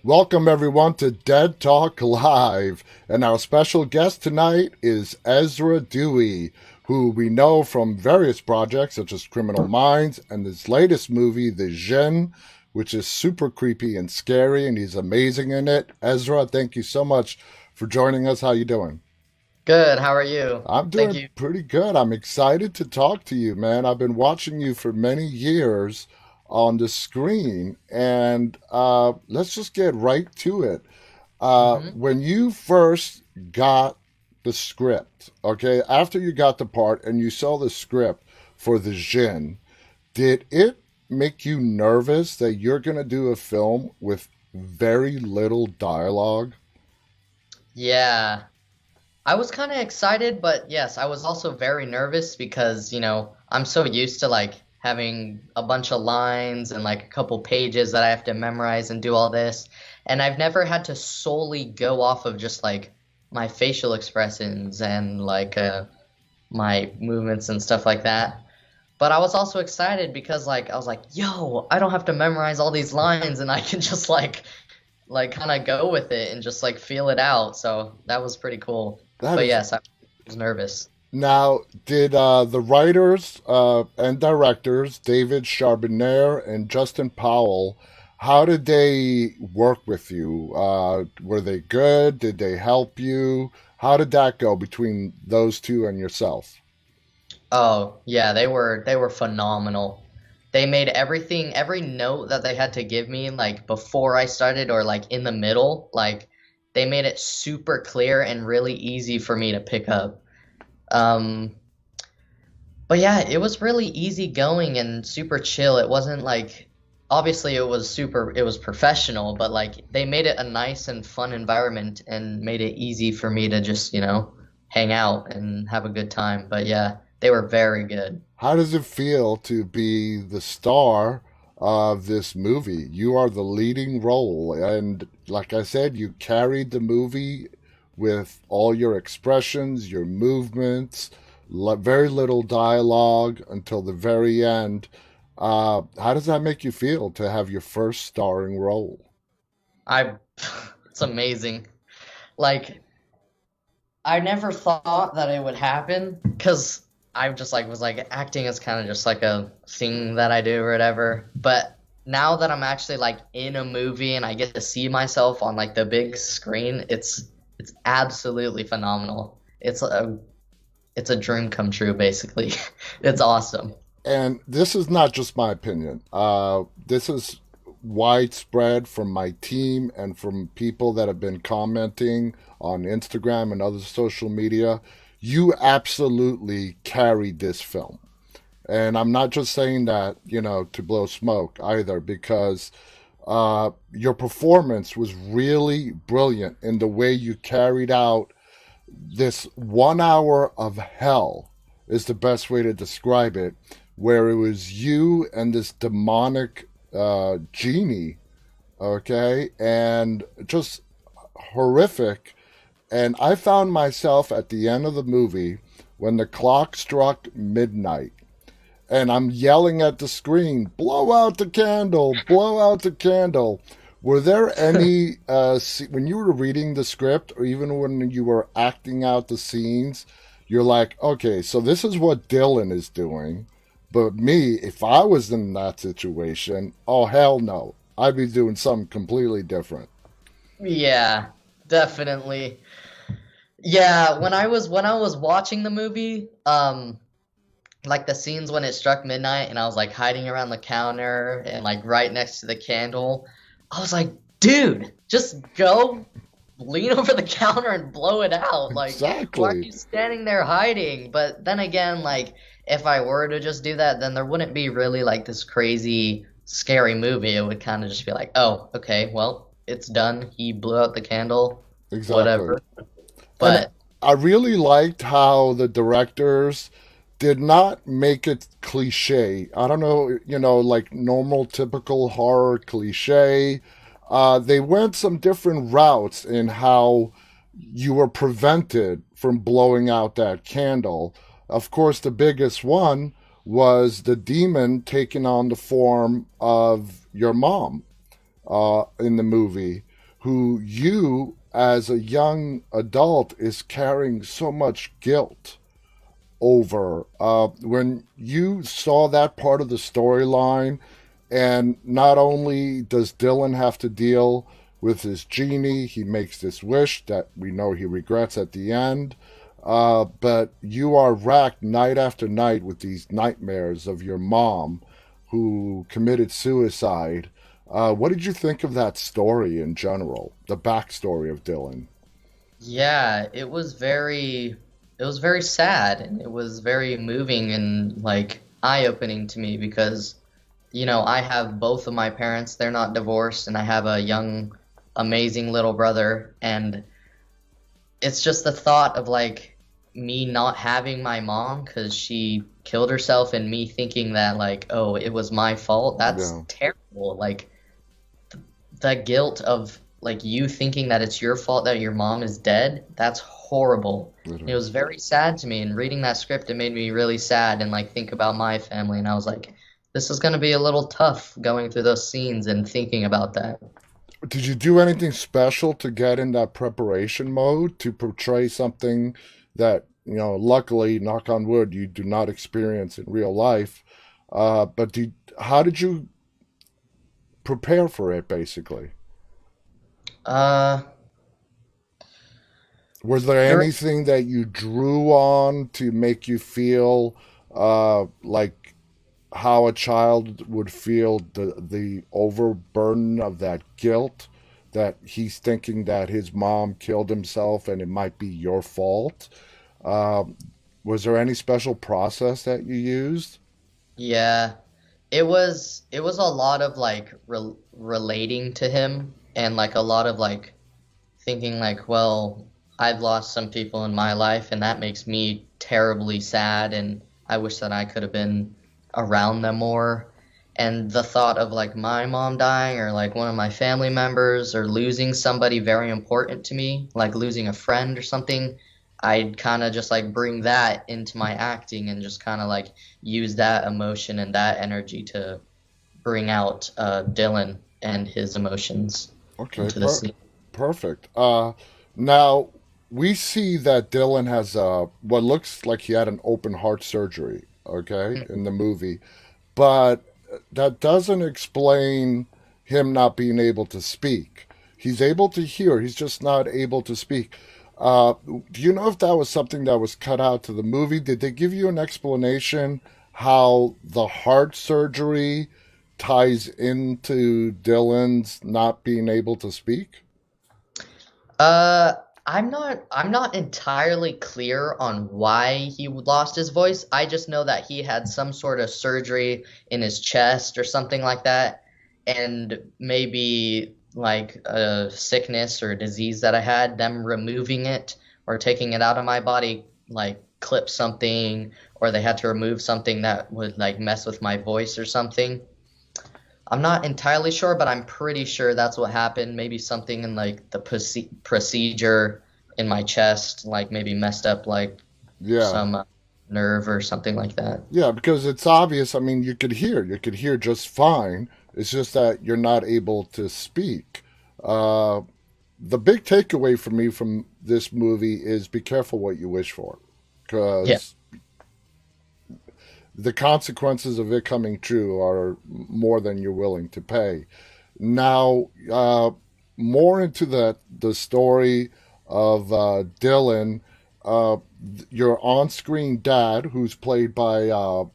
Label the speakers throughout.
Speaker 1: Welcome, everyone, to Dead Talk Live. And our special guest tonight is Ezra Dewey, who we know from various projects such as Criminal Minds and his latest movie, The Djinn, which is super creepy and scary, and he's amazing in it. Ezra, thank you so much for joining us. How you doing?
Speaker 2: Good. How are you?
Speaker 1: I'm
Speaker 2: Thank
Speaker 1: doing
Speaker 2: you.
Speaker 1: pretty good. I'm excited to talk to you, man. I've been watching you for many years on the screen, and let's just get right to it.
Speaker 2: hmm
Speaker 1: When you first got the script, okay, after you got the part and you saw the script for the Jinn, did it make you nervous that you're going to do a film with very little dialogue?
Speaker 2: Yeah. I was kind of excited, but yes, I was also very nervous because, I'm so used to like having a bunch of lines and like a couple pages that I have to memorize and do all this. And I've never had to solely go off of just like my facial expressions and like my movements and stuff like that. But I was also excited because like I was like, yo, I don't have to memorize all these lines and I can just like kind of go with it and just like feel it out. So that was pretty cool.
Speaker 1: That
Speaker 2: But
Speaker 1: is.
Speaker 2: yes, I was nervous.
Speaker 1: Now, did the writers and directors, David Charbonnier and Justin Powell, how did they work with you? Were they good? Did they help you? How did that go between those two and yourself?
Speaker 2: Oh, yeah, they were phenomenal. They made everything, every note that they had to give me like before I started or like in the middle, like they made it super clear and really easy for me to pick up. Um, But yeah, it was really easy going and super chill. It wasn't like obviously it was professional, but like they made it a nice and fun environment and made it easy for me to just, hang out and have a good time. But yeah, they were very good.
Speaker 1: How does it feel to be the star of this movie? You are the leading role, and like I said, you carried the movie with all your expressions, your movements, very little dialogue until the very end. How does that make you feel to have your first starring role?
Speaker 2: I it's amazing. Like I never thought that it would happen because I just like was like acting is kind of just like a thing that I do or whatever. But now that I'm actually like in a movie and I get to see myself on like the big screen, it's absolutely phenomenal. It's a dream come true basically. It's awesome.
Speaker 1: And this is not just my opinion. This is widespread from my team and from people that have been commenting on Instagram and other social media. You absolutely carried this film. And I'm not just saying that, to blow smoke either, because your performance was really brilliant in the way you carried out this 1 hour of hell, is the best way to describe it, where it was you and this demonic genie, okay, and just horrific. And I found myself at the end of the movie when the clock struck midnight and I'm yelling at the screen, blow out the candle, blow out the candle. Were there any, when you were reading the script or even when you were acting out the scenes, you're like, okay, so this is what Dylan is doing. But me, if I was in that situation, oh, hell no. I'd be doing something completely different.
Speaker 2: Yeah, definitely. Yeah, when I was watching the movie, like the scenes when it struck midnight and I was like hiding around the counter and like right next to the candle, I was like, dude, just go lean over the counter and blow it out. Like, why are
Speaker 1: Exactly.
Speaker 2: you standing there hiding? But then again, like, if I were to just do that, then there wouldn't be really like this crazy, scary movie. It would kind of just be like, oh, okay, well, it's done. He blew out the candle,
Speaker 1: Exactly.
Speaker 2: whatever.
Speaker 1: And
Speaker 2: But
Speaker 1: I really liked how the directors did not make it cliche. I don't know, like normal, typical horror cliche. They went some different routes in how you were prevented from blowing out that candle. Of course, the biggest one was the demon taking on the form of your mom in the movie. who you, as a young adult, is carrying so much guilt over. When you saw that part of the storyline, and not only does Dylan have to deal with his genie, he makes this wish that we know he regrets at the end. But you are racked night after night with these nightmares of your mom who committed suicide. What did you think of that story in general, the backstory of Dylan?
Speaker 2: Yeah, it was very sad and it was very moving and like eye-opening to me because I have both of my parents, they're not divorced, and I have a young, amazing little brother, and it's just the thought of like me not having my mom because she killed herself and me thinking that like, oh, it was my fault. That's
Speaker 1: Yeah.
Speaker 2: terrible. Like the guilt of like you thinking that it's your fault that your mom is dead, that's horrible. It was very sad to me, and reading that script, it made me really sad and like think about my family, and I was like, this is going to be a little tough going through those scenes and thinking about that.
Speaker 1: Did you do anything special to get in that preparation mode to portray something that, luckily, knock on wood, you do not experience in real life? How did you prepare for it, basically?
Speaker 2: Uh,
Speaker 1: Was there
Speaker 2: there,
Speaker 1: anything that you drew on to make you feel like how a child would feel the overburden of that guilt, that he's thinking that his mom killed himself and it might be your fault? Uh, was there any special process that you used?
Speaker 2: yeah, it was a lot of like relating to him and like a lot of like thinking like, well, I've lost some people in my life and that makes me terribly sad and I wish that I could have been around them more. And the thought of like my mom dying or like one of my family members or losing somebody very important to me, like losing a friend or something, I'd kind of just like bring that into my acting and just kind of like use that emotion and that energy to bring out Dylan and his emotions
Speaker 1: Okay,
Speaker 2: into the scene.
Speaker 1: perfect. Now we see that Dylan has what looks like he had an open heart surgery. Okay, in the movie, but that doesn't explain him not being able to speak. He's able to hear, he's just not able to speak. Do you know if that was something that was cut out to the movie? Did they give you an explanation how the heart surgery ties into Dylan's not being able to speak?
Speaker 2: Uh, I'm not entirely clear on why he lost his voice. I just know that he had some sort of surgery in his chest or something like that, and maybe like a sickness or a disease that I had, them removing it or taking it out of my body, like clip something, or they had to remove something that would like mess with my voice or something. I'm not entirely sure, but I'm pretty sure that's what happened. Maybe something in like the procedure in my chest, like maybe messed up like
Speaker 1: Yeah.
Speaker 2: some nerve or something like that.
Speaker 1: Yeah, because it's obvious. I mean, you could hear just fine. It's just that you're not able to speak. Uh, the big takeaway for me from this movie is be careful what you wish for,
Speaker 2: Yeah.
Speaker 1: because the consequences of it coming true are more than you're willing to pay. Now, more into the story of Dylan, uh, your on-screen dad, who's played by Rob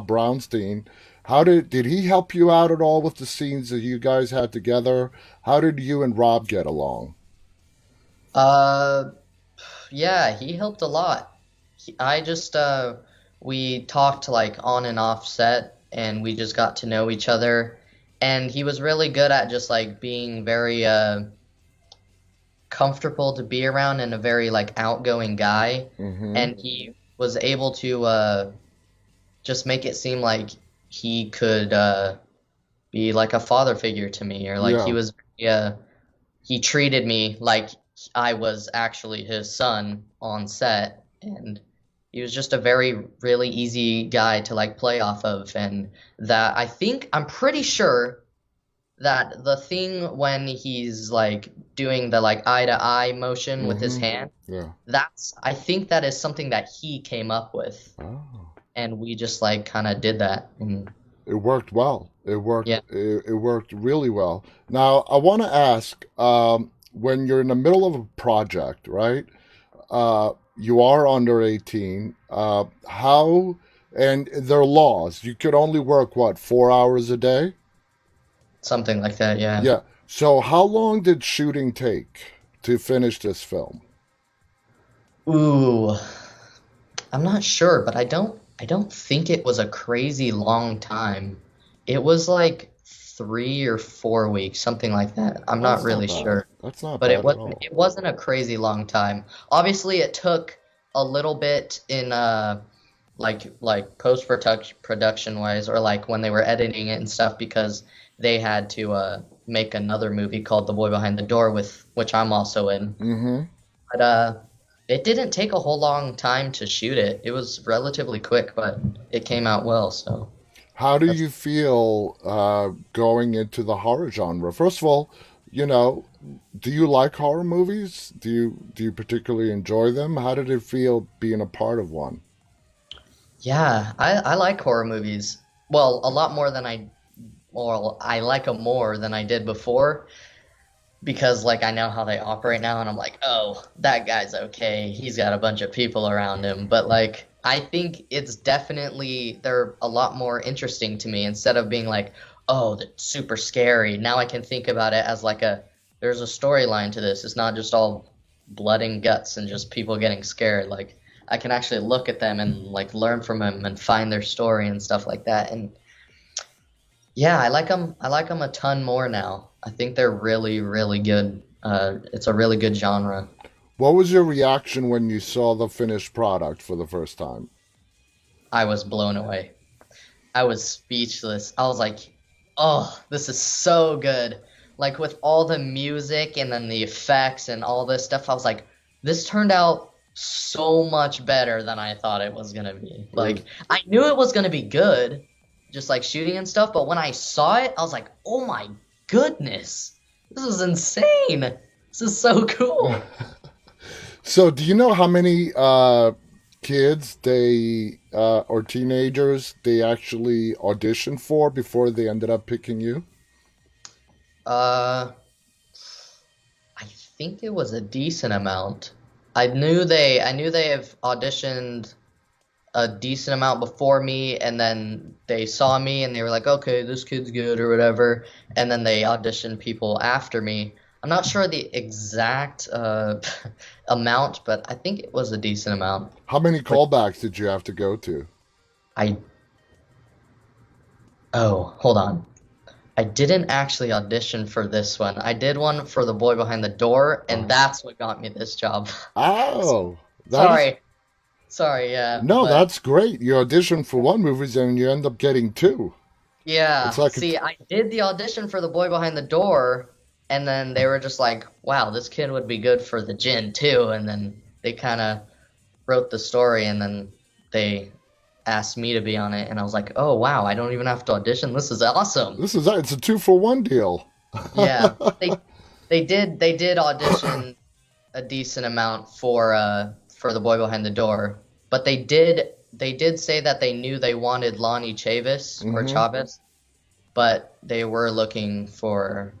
Speaker 1: Brownstein. How did he help you out at all with the scenes that you guys had together? How did you and Rob get along?
Speaker 2: Uh, yeah, he helped a lot. I just we talked like on and off set and we just got to know each other and he was really good at just like being very comfortable to be around and a very like outgoing guy
Speaker 1: Mm-hmm.
Speaker 2: and he was able to just make it seem like he could be like a father figure to me or like he
Speaker 1: Yeah.
Speaker 2: was he treated me like I was actually his son on set and he was just a very really easy guy to like play off of and that I'm pretty sure that the thing when he's like doing the like eye to eye motion with his
Speaker 1: Mm-hmm.
Speaker 2: hand,
Speaker 1: Yeah.
Speaker 2: that's I think that is something that he came up with,
Speaker 1: Oh.
Speaker 2: and we just like kind of did that. And
Speaker 1: It worked well. It worked.
Speaker 2: yeah,
Speaker 1: It worked really well. Now, I want to ask, when you're in the middle of a project, right? You are under 18. How? And there are laws. You could only work what, 4 hours a day?
Speaker 2: something like that. Yeah.
Speaker 1: Yeah. So, how long did shooting take to finish this film?
Speaker 2: Ooh, I'm not sure, but I don't think it was a crazy long time. It was like 3 or 4 weeks, something like that. I'm
Speaker 1: Oh,
Speaker 2: not
Speaker 1: that's not
Speaker 2: really
Speaker 1: bad.
Speaker 2: sure.
Speaker 1: That's not
Speaker 2: But it
Speaker 1: bad at
Speaker 2: wasn't
Speaker 1: all.
Speaker 2: it wasn't a crazy long time. Obviously, it took a little bit in like post production wise, or like when they were editing it and stuff, because they had to make another movie called The Boy Behind the Door, with which I'm also in.
Speaker 1: Mm-hmm.
Speaker 2: But it didn't take a whole long time to shoot it. It was relatively quick, but it came out well. So
Speaker 1: How do
Speaker 2: that's
Speaker 1: you feel going into the horror genre? First of all, you know, do you like horror movies? Do you particularly enjoy them? How did it feel being a part of one?
Speaker 2: yeah, I like horror movies. Well, a lot more than well, I like them more than I did before, because like I know how they operate now, and I'm like, oh, that guy's okay. He's got a bunch of people around him. But like I think it's definitely they're a lot more interesting to me, instead of being like, oh, that's super scary. Now I can think about it as like there's a storyline to this. It's not just all blood and guts and just people getting scared. Like I can actually look at them and like learn from them and find their story and stuff like that. And yeah, I like them. I like them a ton more now. I think they're really, really good. It's a really good genre.
Speaker 1: What was your reaction when you saw the finished product for the first time?
Speaker 2: I was blown away. I was speechless. I was like, "Oh, this is so good!" Like with all the music and then the effects and all this stuff, I was like, "This turned out so much better than I thought it was gonna be."
Speaker 1: It was
Speaker 2: Like I knew it was gonna be good, just like shooting and stuff. But when I saw it, I was like, "Oh my goodness, this is insane! This is so cool."
Speaker 1: So, do you know how many kids they or teenagers they actually auditioned for before they ended up picking you?
Speaker 2: Uh, I think it was a decent amount. I knew they have auditioned a decent amount before me, and then they saw me and they were like, okay, this kid's good or whatever, and then they auditioned people after me. I'm not sure the exact amount, but I think it was a decent amount.
Speaker 1: How many
Speaker 2: But
Speaker 1: callbacks did you have to go to?
Speaker 2: I oh, hold on. I didn't actually audition for this one. I did one for The Boy Behind the Door, and
Speaker 1: Uh,
Speaker 2: that's what got me this job.
Speaker 1: oh, that is
Speaker 2: Sorry. Sorry, yeah,
Speaker 1: no,
Speaker 2: but
Speaker 1: that's great. You audition for one movie and you end up getting two. It's
Speaker 2: yeah.
Speaker 1: like
Speaker 2: See, I did the audition for The Boy Behind the Door, and then they were just like, "Wow, this kid would be good for the Djinn too." And then they kind of wrote the story, and then they asked me to be on it, and I was like, "Oh, wow, I don't even have to audition. This is awesome."
Speaker 1: it's a two for one deal.
Speaker 2: Yeah, they did audition a decent amount for The Boy Behind the Door, but they did say that they knew they wanted Lonnie Chavis or
Speaker 1: Hmm.
Speaker 2: Chavez, but they were looking for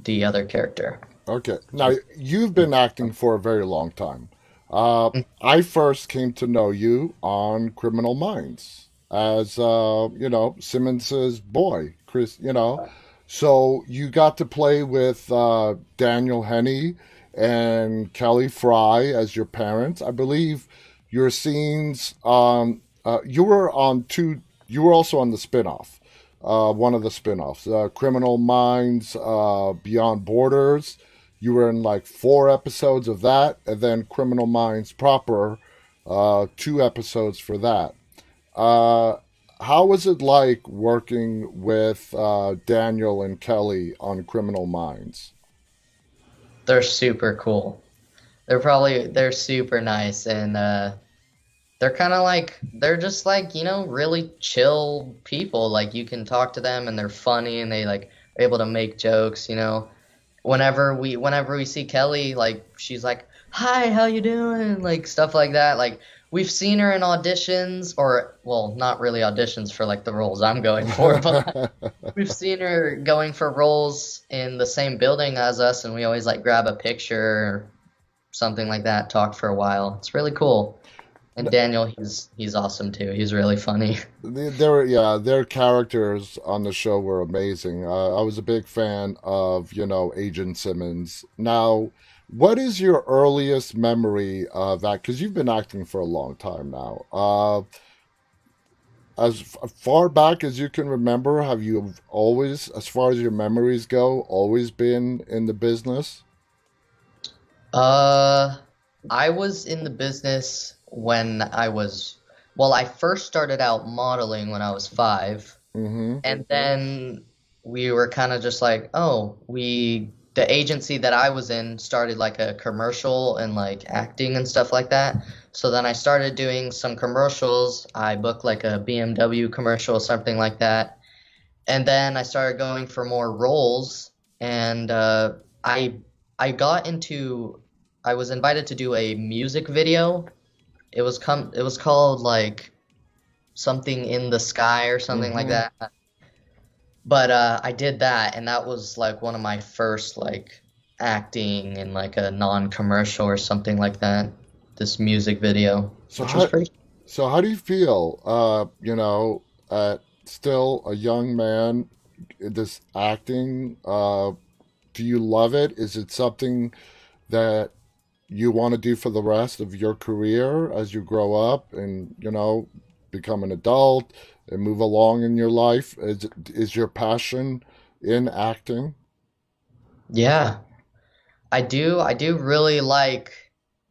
Speaker 2: the other character.
Speaker 1: Okay. Now, you've been acting for a very long time. I first came to know you on Criminal Minds as, Simmons's boy, Chris, So you got to play with Daniel Henney and Kelly Fry as your parents. I believe your scenes, you were also on the spinoff, one of the spinoffs, Criminal Minds, Beyond Borders. You were in like 4 episodes of that, and then Criminal Minds proper, 2 episodes for that. Uh, how was it like working with Daniel and Kelly on Criminal Minds?
Speaker 2: They're super cool. They're super nice, and they're kind of like they're just like, really chill people. Like you can talk to them and they're funny and they like are able to make jokes. Whenever we see Kelly, like she's like, "Hi, how you doing?" Like stuff like that. Like we've seen her in auditions or well, not really auditions for like the roles I'm going for, but we've seen her going for roles in the same building as us and we always like grab a picture or something like that, talk for a while. It's really cool. And Daniel, he's awesome too. He's really funny.
Speaker 1: Their characters on the show were amazing. I was a big fan of, Agent Simmons. Now, what is your earliest memory of that? Because you've been acting for a long time now. Far back as you can remember, have you always, as far as your memories go, always been in the business?
Speaker 2: Uh, I was in the business when I first started out modeling when I was 5,
Speaker 1: Mm-hmm.
Speaker 2: and then we were kind of just like, oh, the agency that I was in started like a commercial and like acting and stuff like that. So then I started doing some commercials. I booked like a BMW commercial, something like that. And then I started going for more roles, and I I got into I was invited to do a music video. It was called like something in the sky or something like
Speaker 1: Mm-hmm.
Speaker 2: that. But I did that, and that was like one of my first like acting in like a non-commercial or something like that. This music video,
Speaker 1: So
Speaker 2: which was
Speaker 1: how
Speaker 2: pretty.
Speaker 1: so how do you feel? Still a young man, this acting. Do you love it? Is it something that you want to do for the rest of your career as you grow up and become an adult and move along in your life? Is your passion in acting?
Speaker 2: Yeah, I do really like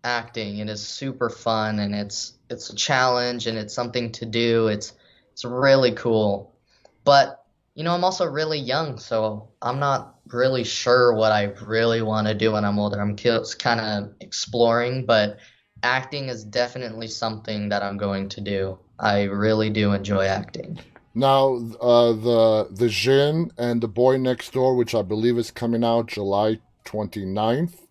Speaker 2: acting. It is super fun and it's a challenge and it's something to do. It's really cool. But I'm also really young, so I'm not really sure what I really want to do when I'm older. I'm just kind of exploring, but acting is definitely something that I'm going to do. I really do enjoy acting.
Speaker 1: Now, the Djinn and the Boy Next Door, which I believe is coming out July 29th,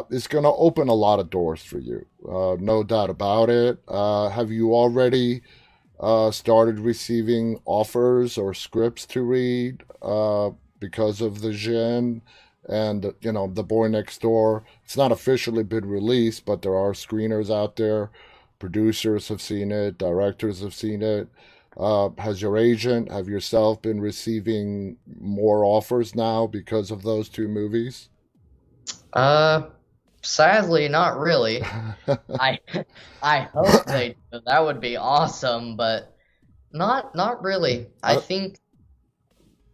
Speaker 1: is going to open a lot of doors for you. No doubt about it. Have you already started receiving offers or scripts to read because of the Djinn and the Boy Next Door? It's not officially been released, but there are screeners out there. Producers have seen it. Directors have seen it. Has your agent, have yourself been receiving more offers now because of those two movies?
Speaker 2: Uh, Sadly, not really. I I hope they do. That would be awesome, but not really. I
Speaker 1: I,
Speaker 2: think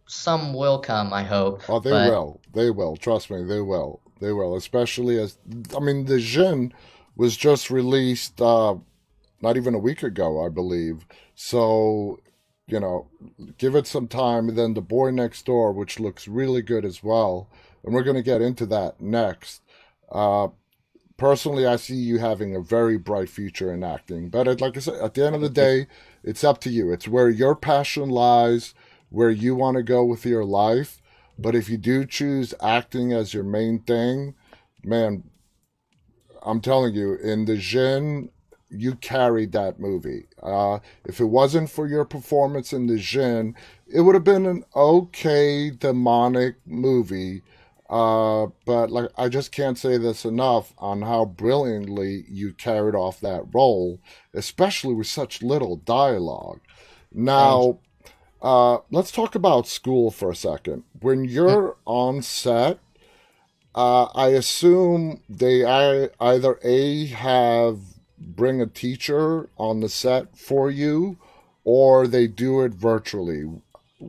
Speaker 2: some will come, I hope,
Speaker 1: oh, they
Speaker 2: but
Speaker 1: will. They will. Trust me, they will. They will. Especially as, I mean, the Jin was just released not even a week ago, I believe. So, you know, give it some time. And then The Boy Next Door, which looks really good as well. And we're going to get into that next. Uh, Personally, I see you having a very bright future in acting. But like I said, at the end of the
Speaker 2: thank you.
Speaker 1: day, it's up to you. It's where your passion lies, where you want to go with your life. But if you do choose acting as your main thing, man, I'm telling you, in the Jin, you carried that movie. If it wasn't for your performance in the Jin, it would have been an okay demonic movie. But like, I just can't say this enough on how brilliantly you carried off that role, especially with such little dialogue.
Speaker 2: Thank
Speaker 1: Now, let's talk about school for a second. When
Speaker 2: you.
Speaker 1: you're on set, I assume they either A, have bring a teacher on the set for you, or they do it virtually.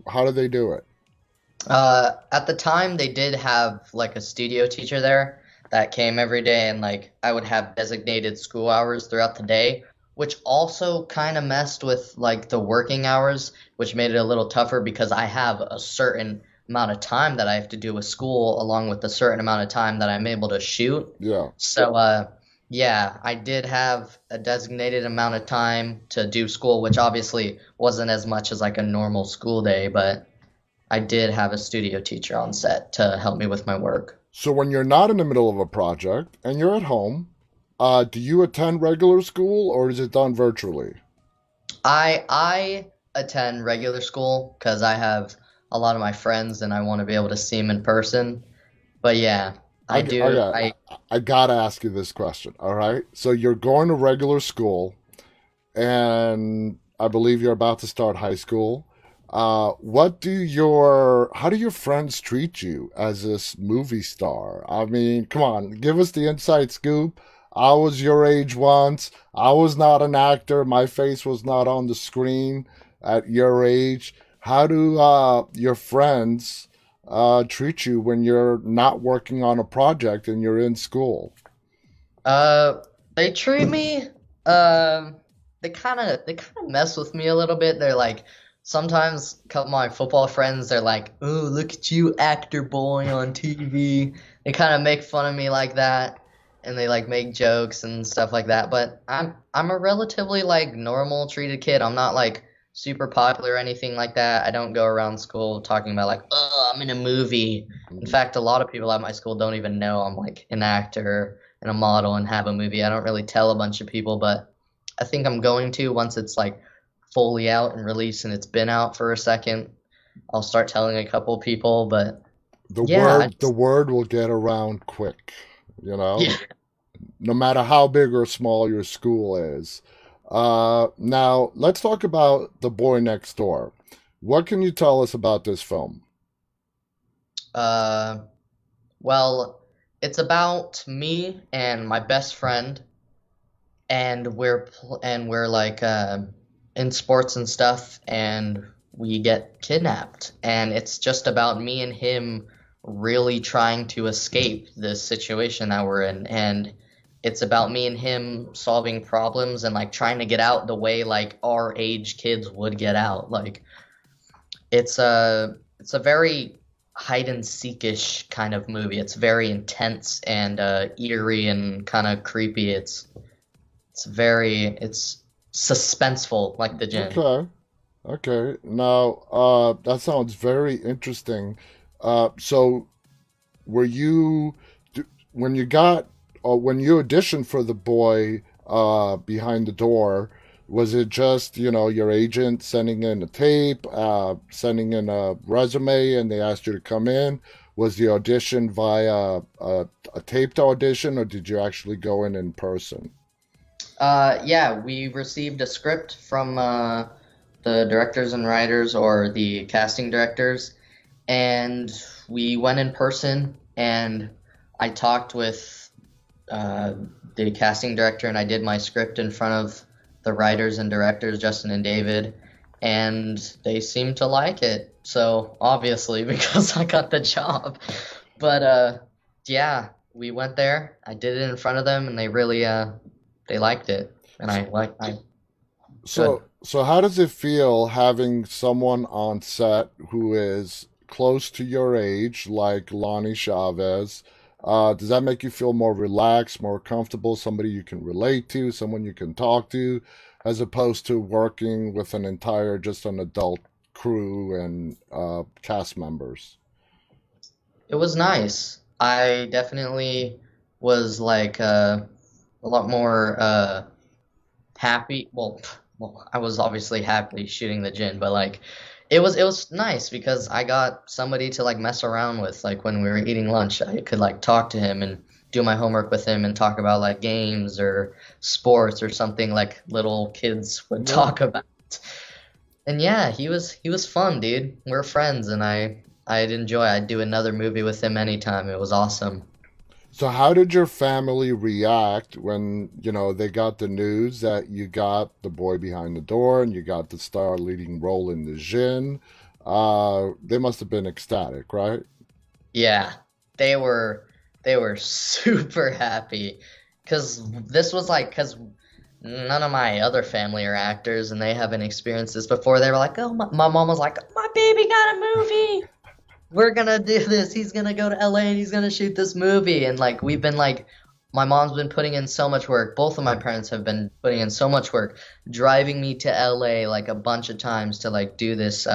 Speaker 1: How do they do it?
Speaker 2: At the time, they did have like a studio teacher there that came every day, and like I would have designated school hours throughout the day, which also kind of messed with like the working hours, which made it a little tougher because I have a certain amount of time that I have to do with school, along with the certain amount of time that I'm able to shoot.
Speaker 1: Yeah.
Speaker 2: So, Yeah, I did have a designated amount of time to do school, which obviously wasn't as much as like a normal school day, but I did have a studio teacher on set to help me with my work.
Speaker 1: So when you're not in the middle of a project and you're at home, do you attend regular school or is it done virtually?
Speaker 2: I attend regular school because I have a lot of my friends and I want to be able to see them in person. But yeah, I
Speaker 1: I
Speaker 2: do.
Speaker 1: got I gotta ask you this question. All right, so you're going to regular school, and I believe you're about to start high school. How do your friends treat you as this movie star? I mean, come on, give us the inside scoop. I was your age once. I was not an actor. My face was not on the screen at your age. How do your friends treat you when you're not working on a project and you're in school?
Speaker 2: Uh, they treat me. Um, they kind of mess with me a little bit. They're like sometimes a couple of my football friends. They're like, "Oh, look at you, actor boy on TV." They kind of make fun of me like that, and they like make jokes and stuff like that. But I'm a relatively like normal treated kid. I'm not like super popular or anything like that. I don't go around school talking about like, "Oh, I'm in a movie." In
Speaker 1: Mhm.
Speaker 2: fact, a lot of people at my school don't even know I'm like an actor and a model and have a movie. I don't really tell a bunch of people, but I think I'm going to once it's like fully out and released and it's been out for a second. I'll start telling a couple people, but yeah,
Speaker 1: The word will get around quick, you
Speaker 2: yeah.
Speaker 1: know, no matter how big or small your school is. Now, let's talk about The Boy Next Door. What can you tell us about this film?
Speaker 2: Uh, well, it's about me and my best friend, and we're like in sports and stuff, and we get kidnapped, and it's just about me and him really trying to escape this situation that we're in, and it's about me and him solving problems and like trying to get out the way like our age kids would get out. Like it's a very hide and seekish kind of movie. It's very intense and eerie and kind of creepy. It's suspenseful like the Djinn.
Speaker 1: Okay, okay. Now, that sounds very interesting. So, were you when you got when you auditioned for the boy behind the door? Was it just your agent sending in a tape, sending in a resume, and they asked you to come in? Was the audition via a taped audition, or did you actually go in person?
Speaker 2: Yeah, we received a script from the directors and writers or the casting directors, and we went in person and I talked with uh, the casting director and I did my script in front of the writers and directors, Justin and David, and they seemed to like it. So obviously, because I got the job. But yeah, we went there. I did it in front of them, and they liked it, and I good.
Speaker 1: So how does it feel having someone on set who is close to your age, like Lonnie Chavez? Does that make you feel more relaxed, more comfortable, somebody you can relate to, someone you can talk to, as opposed to working with just an adult crew and cast members?
Speaker 2: It was nice. I definitely was like a lot more happy. Well, I was obviously happy shooting the gin, but like it was nice because I got somebody to like mess around with. Like when we were eating lunch, I could like talk to him and do my homework with him and talk about like games or sports or something like little kids would
Speaker 1: Yeah.
Speaker 2: talk about. And yeah, he was fun, dude. We're friends, and I'd enjoy. I'd do another movie with him anytime. It was awesome.
Speaker 1: So how did your family react when, they got the news that you got The Boy Behind the Door and you got the star leading role in The Djinn? They must have been ecstatic, right?
Speaker 2: Yeah, they were super happy because this was like because none of my other family are actors and they haven't experienced this before. They were like, "Oh, my mom was like, my baby got a movie. We're gonna do this. He's gonna go to LA and he's gonna shoot this movie." And like we've been like my mom's been putting in so much work. Both of my parents have been putting in so much work, driving me to LA like a bunch of times to like do this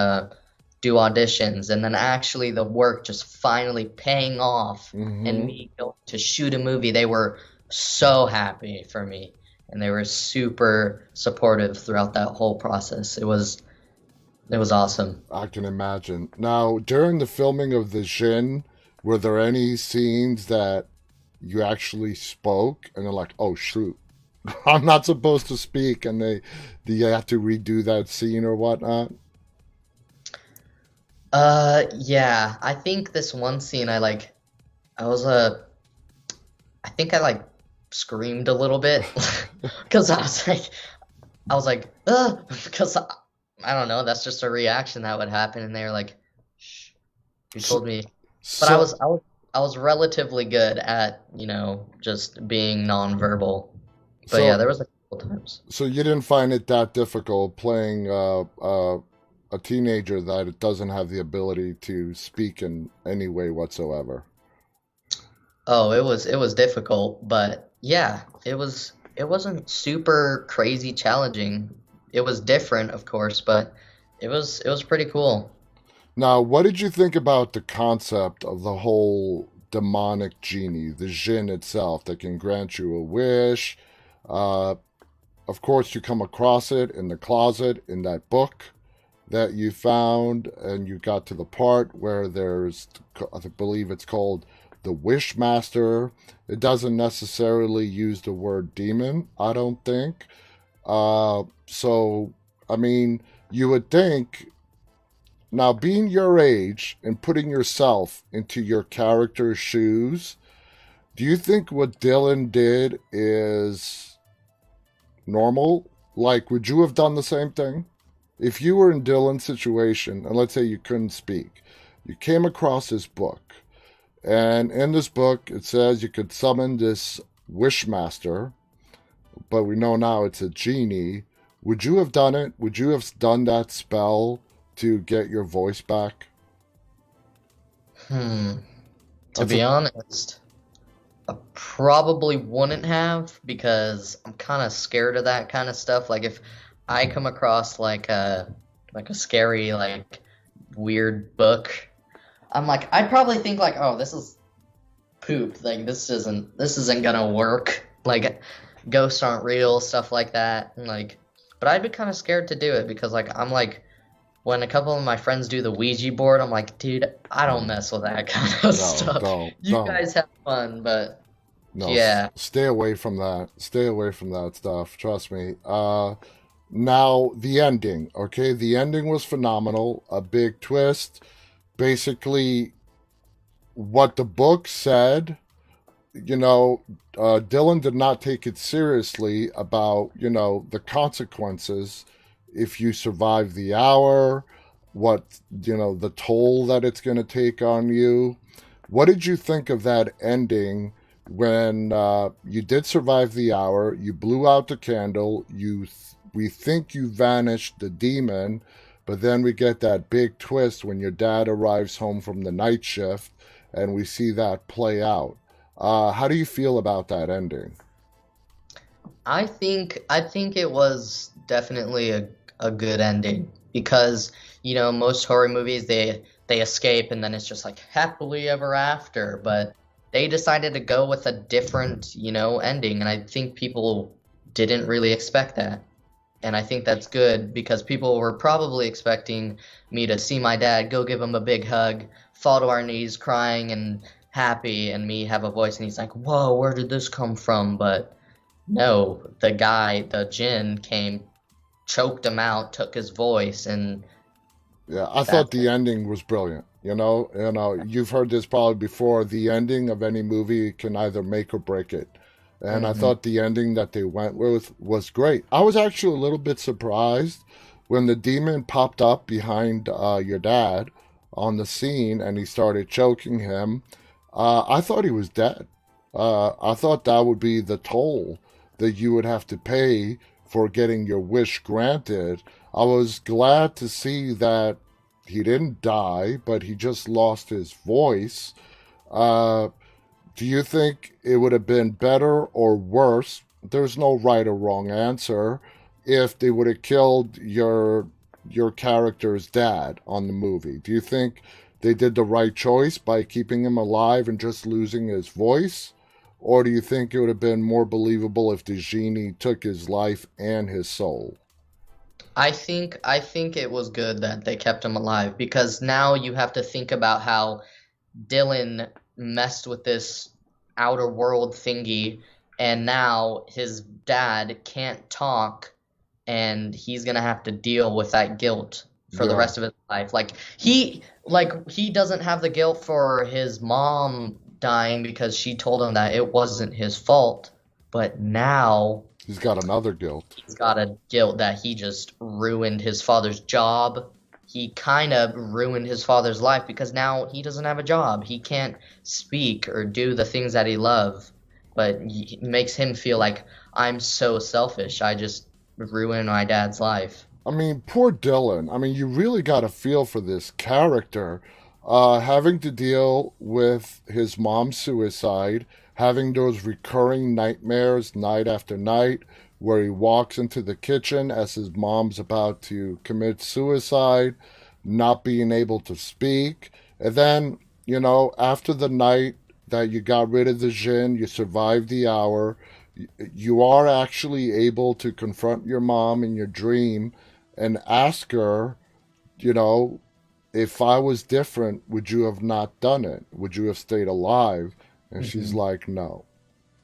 Speaker 2: do auditions, and then actually the work just finally paying off and
Speaker 1: Hmm.
Speaker 2: me going to shoot a movie. They were so happy for me and they were super supportive throughout that whole process. It was awesome.
Speaker 1: I can imagine. Now, during the filming of the Djinn, were there any scenes that you actually spoke and they're like, oh shoot, I'm not supposed to speak, and do you have to redo that scene or whatnot?
Speaker 2: Yeah, I think this one scene I was I think I like screamed a little bit because I was like, ugh, because I don't know, that's just a reaction that would happen, and they were like, shh, you
Speaker 1: So,
Speaker 2: told me, but I
Speaker 1: so,
Speaker 2: was I was I was relatively good at just being nonverbal, but yeah,
Speaker 1: so,
Speaker 2: there was a couple times.
Speaker 1: so you didn't find it that difficult playing a teenager that it doesn't have the ability to speak in any way whatsoever?
Speaker 2: Oh, it was difficult, but yeah, it wasn't super crazy challenging. It was different, of course, but it was pretty cool.
Speaker 1: Now, what did you think about the concept of the whole demonic genie, the Djinn itself, that can grant you a wish? Uh, of course, you come across it in the closet in that book that you found, and you got to the part where there's, I believe it's called the Wishmaster. It doesn't necessarily use the word demon, I don't think. So, I mean, you would think now, being your age and putting yourself into your character's shoes, do you think what Dylan did is normal? Like, would you have done the same thing? If you were in Dylan's situation, and let's say you couldn't speak, you came across this book, and in this book it says you could summon this Wishmaster, but we know now it's a genie. Would you have done it? Would you have done that spell to get your voice back?
Speaker 2: Hmm. To
Speaker 1: That's
Speaker 2: be
Speaker 1: a
Speaker 2: honest, I probably wouldn't have because I'm kind of scared of that kind of stuff. Like if I come across like a scary weird book, I'm like I'd probably think like, "Oh, this is poop. Like this isn't gonna work. Like ghosts aren't real, stuff like that." And but I'd be kind of scared to do it because I'm like when a couple of my friends do the Ouija board, I'm like, dude, I don't mess with that kind of
Speaker 1: no,
Speaker 2: stuff. You
Speaker 1: don't.
Speaker 2: guys have fun, but
Speaker 1: No,
Speaker 2: yeah.
Speaker 1: stay away from that. Stay away from that stuff. Trust me. Now the ending. Okay, the ending was phenomenal. A big twist. Basically, what the book said. You know, Dylan did not take it seriously about the consequences if you survive the hour. What the toll that it's going to take on you. What did you think of that ending when you did survive the hour? You blew out the candle. We think you vanished the demon, but then we get that big twist when your dad arrives home from the night shift, and we see that play out. How do you feel about that ending?
Speaker 2: I think it was definitely a good ending because most horror movies they escape and then it's just like happily ever after, but they decided to go with a different ending, and I think people didn't really expect that. And I think that's good because people were probably expecting me to see my dad, go give him a big hug, fall to our knees crying and happy, and me have a voice and he's like, "Whoa, where did this come from?" But no, the guy, the Jinn came, choked him out, took his voice, and
Speaker 1: Yeah, I thought
Speaker 2: that's
Speaker 1: the ending was brilliant. You've heard this probably before. The ending of any movie can either make or break it. And I
Speaker 2: hmm
Speaker 1: thought the ending that they went with was great. I was actually a little bit surprised when the demon popped up behind your dad on the scene and he started choking him. I thought he was dead. I thought that would be the toll that you would have to pay for getting your wish granted. I was glad to see that he didn't die, but he just lost his voice. Uh, Do you think it would have been better or worse? There's no right or wrong answer. If they would have killed your character's dad on the movie, do you think they did the right choice by keeping him alive and just losing his voice? Or do you think it would have been more believable if the genie took his life and his soul?
Speaker 2: I think it was good that they kept him alive because now you have to think about how Dylan messed with this outer world thingy, and now his dad can't talk, and he's gonna have to deal with that guilt for the
Speaker 1: Yeah.
Speaker 2: rest of his life. He doesn't have the guilt for his mom dying because she told him that it wasn't his fault, but now
Speaker 1: He's got another guilt.
Speaker 2: he's got a guilt that he just ruined his father's job. He kind of ruined his father's life because now he doesn't have a job. He can't speak or do the things that he loves, but it makes him feel like I'm so selfish. I just ruined my dad's life.
Speaker 1: I mean, poor Dylan. I mean, you really got to feel for this character, having to deal with his mom's suicide, having those recurring nightmares night after night, where he walks into the kitchen as his mom's about to commit suicide, not being able to speak. And then, after the night that you got rid of the Djinn, you survived the hour, you are actually able to confront your mom in your dream and ask her, you know, if I was different, would you have not done it? Would you have stayed alive? And she's
Speaker 2: Hmm.
Speaker 1: like, no,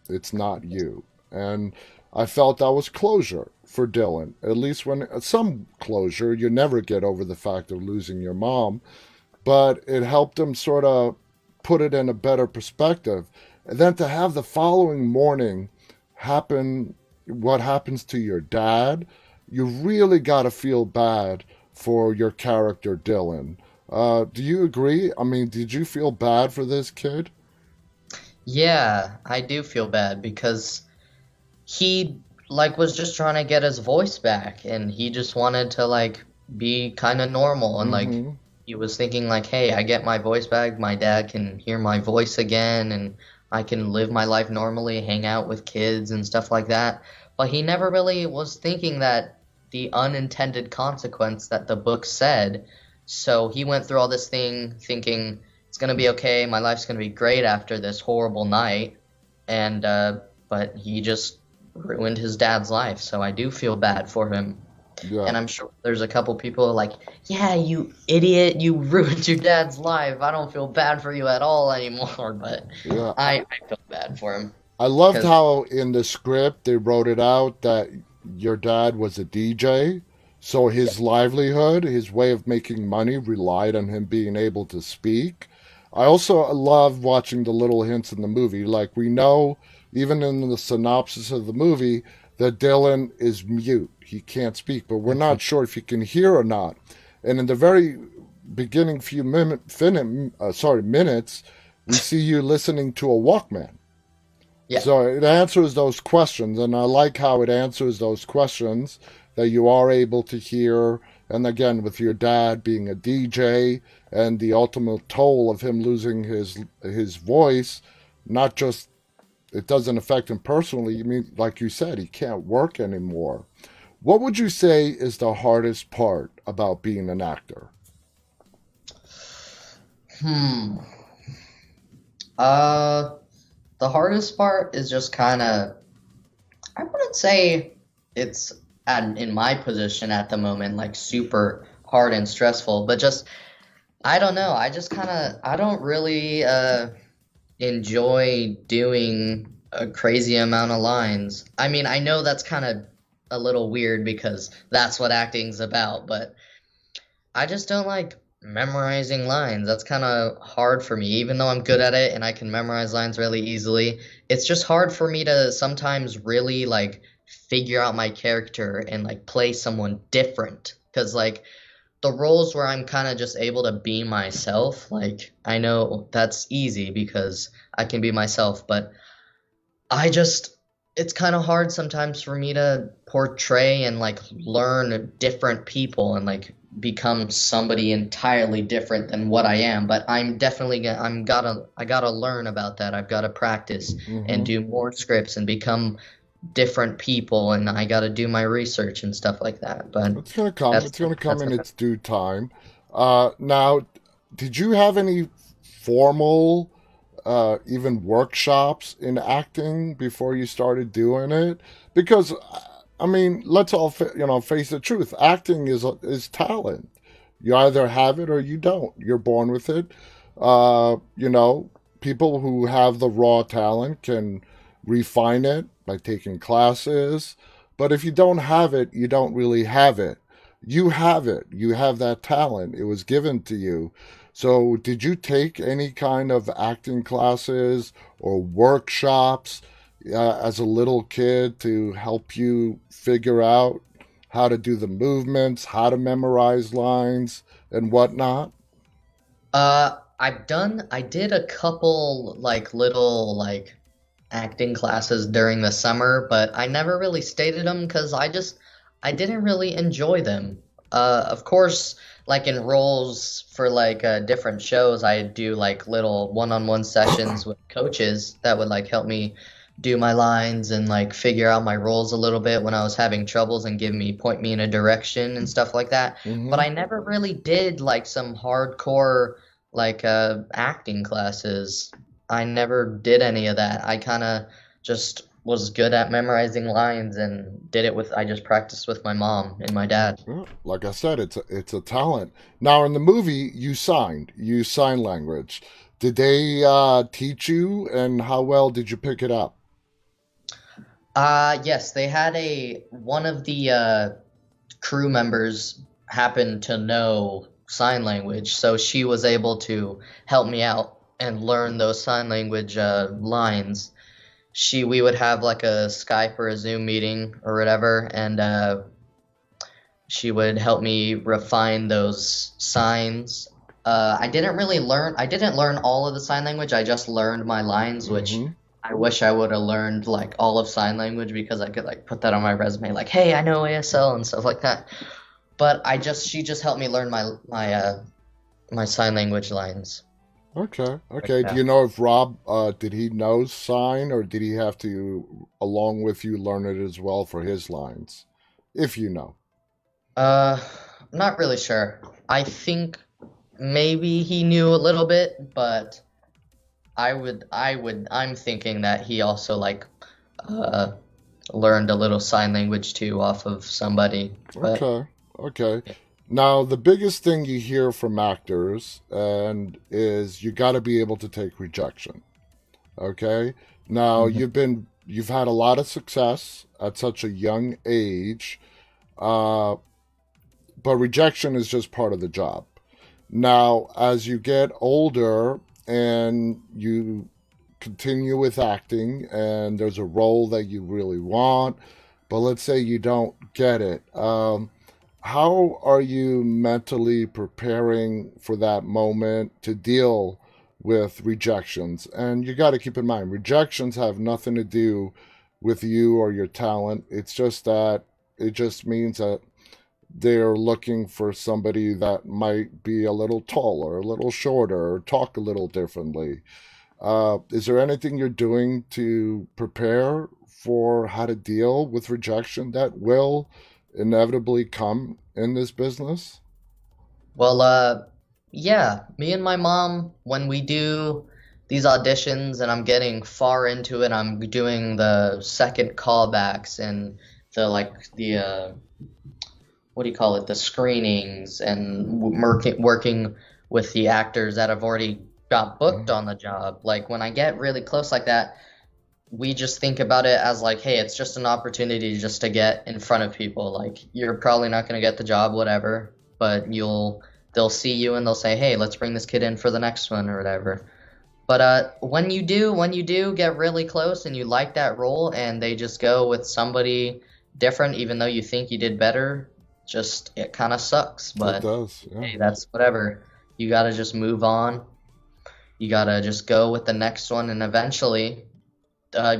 Speaker 1: it's not you. And I felt that was closure for Dylan. At least when some closure, you never get over the fact of losing your mom, but it helped him sort of put it in a better perspective. And then to have the following morning happen what happens to your dad, you really got to feel bad for your character, Dylan. Do you agree? I mean, did you feel bad for this kid?
Speaker 2: Yeah, I do feel bad because he was just trying to get his voice back and he just wanted to be kind of normal and
Speaker 1: Mm-hmm.
Speaker 2: he was thinking like, hey, I get my voice back, my dad can hear my voice again and I can live my life normally, hang out with kids and stuff like that. But he never really was thinking that the unintended consequence that the book said. So he went through all this thing thinking it's gonna be okay, my life's gonna be great after this horrible night, and but he just ruined his dad's life, so I do feel bad for him.
Speaker 1: Yeah.
Speaker 2: And I'm sure there's a couple people like, yeah, you idiot, you ruined your dad's life. I don't feel bad for you at all anymore, but
Speaker 1: Yeah.
Speaker 2: I feel bad for him
Speaker 1: I loved
Speaker 2: because
Speaker 1: how in the script they wrote it out that your dad was a DJ. So
Speaker 2: yeah,
Speaker 1: his livelihood, his way of making money relied on him being able to speak. I also love watching the little hints in the movie. Like we know, even in the synopsis of the movie, that Dylan is mute. He can't speak, but we're
Speaker 2: mhm,
Speaker 1: not sure if he can hear or not. And in the very beginning few minutes, we see you listening to a Walkman.
Speaker 2: yeah,
Speaker 1: So it answers those questions, and I like how it answers those questions that you are able to hear. And again, with your dad being a DJ and the ultimate toll of him losing his voice, not just it doesn't affect him personally. I mean, like you said, he can't work anymore. What would you say is the hardest part about being an actor?
Speaker 2: hmm. Uh, the hardest part is just kind of, I wouldn't say it's in my position at the moment, like super hard and stressful, but just I don't know. I just kind of I don't really enjoy doing a crazy amount of lines. I mean, I know that's kind of a little weird because that's what acting's about, but I just don't like memorizing lines. That's kind of hard for me, even though I'm good at it and I can memorize lines really easily. It's just hard for me to sometimes really figure out my character and play someone different. Because the roles where I'm kind of just able to be myself, I know that's easy because I can be myself, but I just it's kind of hard sometimes for me to portray and learn different people and become somebody entirely different than what I am. But I'm definitely gonna, I gotta learn about that. I've got to practice and
Speaker 1: Hmm.
Speaker 2: do more scripts and become different people, and I got to do my research and stuff like that. But
Speaker 1: It's gonna come.
Speaker 2: that's
Speaker 1: It's gonna come
Speaker 2: that's
Speaker 1: in
Speaker 2: okay.
Speaker 1: its due time. Now, did you have any formal, even workshops in acting before you started doing it? Because, I mean, let's all face the truth. Acting is talent. You either have it or you don't. You're born with it. You know, people who have the raw talent can refine it by taking classes. But if you don't have it, you don't really have it. You have it. You have that talent. It was given to you. So, did you take any kind of acting classes or workshops as a little kid to help you figure out how to do the movements, how to memorize lines, and whatnot?
Speaker 2: I did a couple like little like acting classes during the summer, but I never really stated them because I didn't really enjoy them. Of course, like in roles for like different shows, I do like little one-on-one sessions with coaches that would like help me do my lines and like figure out my roles a little bit when I was having troubles and point me in a direction and stuff like that. But
Speaker 1: Mm-hmm.
Speaker 2: I never really did like some hardcore like acting classes. I never did any of that. I kind of just was good at memorizing lines and I just practiced with my mom and my dad.
Speaker 1: Well, like I said, it's a talent. Now, in the movie, you sign language. Did they teach you, and how well did you pick it up?
Speaker 2: Yes, they had one of the crew members happened to know sign language, so she was able to help me out and learn those sign language lines. We would have like a Skype or a Zoom meeting or whatever, and she would help me refine those signs. I didn't learn all of the sign language. I just learned my lines, which
Speaker 1: Mm-hmm.
Speaker 2: I wish I would have learned like all of sign language because I could like put that on my resume, like, hey, I know ASL and stuff like that. But she just helped me learn my sign language lines.
Speaker 1: Okay.
Speaker 2: Like,
Speaker 1: Okay. Do
Speaker 2: yeah.
Speaker 1: you know if Rob did he know sign, or did he have to, along with you, learn it as well for his lines? If you know.
Speaker 2: Uh, I'm not really sure. I think maybe he knew a little bit, but I'm thinking that he also like uh learned a little sign language too off of somebody. But
Speaker 1: Okay. Okay. Now, the biggest thing you hear from actors and is you got to be able to take rejection. Okay. Now,
Speaker 2: Mhm.
Speaker 1: you've had a lot of success at such a young age, uh, but rejection is just part of the job. Now, as you get older and you continue with acting, and there's a role that you really want, but let's say you don't get it. How are you mentally preparing for that moment to deal with rejections? And you got to keep in mind, rejections have nothing to do with you or your talent. It's just that it just means that they're looking for somebody that might be a little taller, a little shorter, or talk a little differently. Is there anything you're doing to prepare for how to deal with rejection that will inevitably come in this business?
Speaker 2: Well, yeah, me and my mom, when we do these auditions and I'm getting far into it, I'm doing the second callbacks and the what do you call it, the screenings and working with the actors that have already got booked
Speaker 1: Mhm.
Speaker 2: on the job. Like when I get really close like that, we just think about it as like, hey, it's just an opportunity just to get in front of people. Like you're probably not going to get the job, whatever, but they'll see you and they'll say, hey, let's bring this kid in for the next one or whatever. But when you do get really close and you like that role and they just go with somebody different, even though you think you did better, just it kind of sucks.
Speaker 1: It
Speaker 2: But
Speaker 1: does, yeah.
Speaker 2: hey, that's whatever. You gotta just move on. You gotta just go with the next one, and eventually,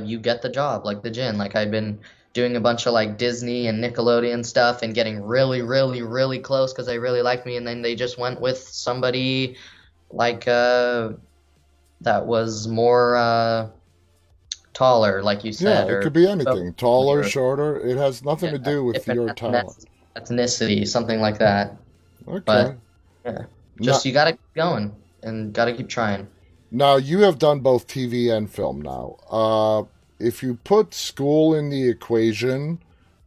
Speaker 2: you get the job, like the Djinn. Like I've been doing a bunch of like Disney and Nickelodeon stuff and getting really, really, really close because they really liked me, and then they just went with somebody like that was more taller, like you
Speaker 1: Yeah,
Speaker 2: said,
Speaker 1: it could
Speaker 2: or
Speaker 1: be
Speaker 2: so
Speaker 1: anything. Taller,
Speaker 2: or
Speaker 1: shorter. It has nothing
Speaker 2: yeah,
Speaker 1: to do with
Speaker 2: different
Speaker 1: your talent.
Speaker 2: ethnicity, something like that.
Speaker 1: Okay.
Speaker 2: But yeah, just
Speaker 1: Now,
Speaker 2: you gotta keep going and gotta keep trying.
Speaker 1: now you have done both TV and film now. If you put school in the equation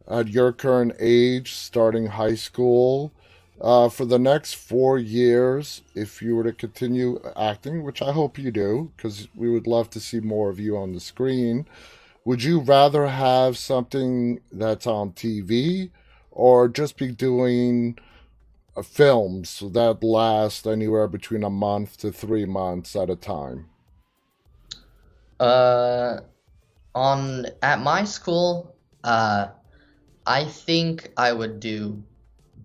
Speaker 1: at your current age, starting high school, for the next 4 years, if you were to continue acting, which I hope you do, because we would love to see more of you on the screen, would you rather have something that's on TV or just be doing films that last anywhere between a month to 3 months at a time?
Speaker 2: Uh, on at my school, I think I would do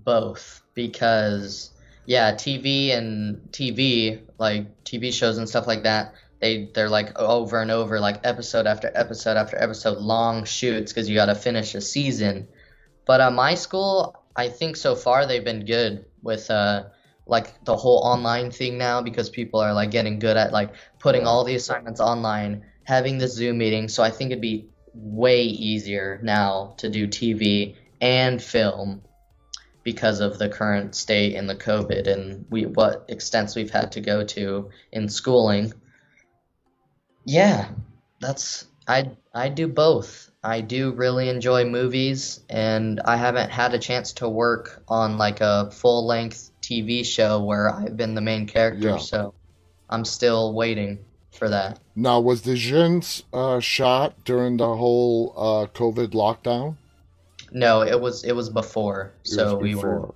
Speaker 2: both because yeah, TV like TV shows and stuff like that, they're like over and over like episode after episode after episode long shoots because you got to finish a season. But my school, I think so far they've been good with like the whole online thing now because people are like getting good at like putting
Speaker 1: Right.
Speaker 2: all the assignments online, having the Zoom meeting. So I think it'd be way easier now to do TV and film because of the current state and the COVID and we what extents we've had to go to in schooling. Yeah, I do both. I do really enjoy movies, and I haven't had a chance to work on like a full-length TV show where I've been the main character,
Speaker 1: Yeah.
Speaker 2: so I'm still waiting for that.
Speaker 1: Now, was the Djinn shot during the whole COVID lockdown?
Speaker 2: No, it was before,
Speaker 1: It was
Speaker 2: so we were
Speaker 1: before.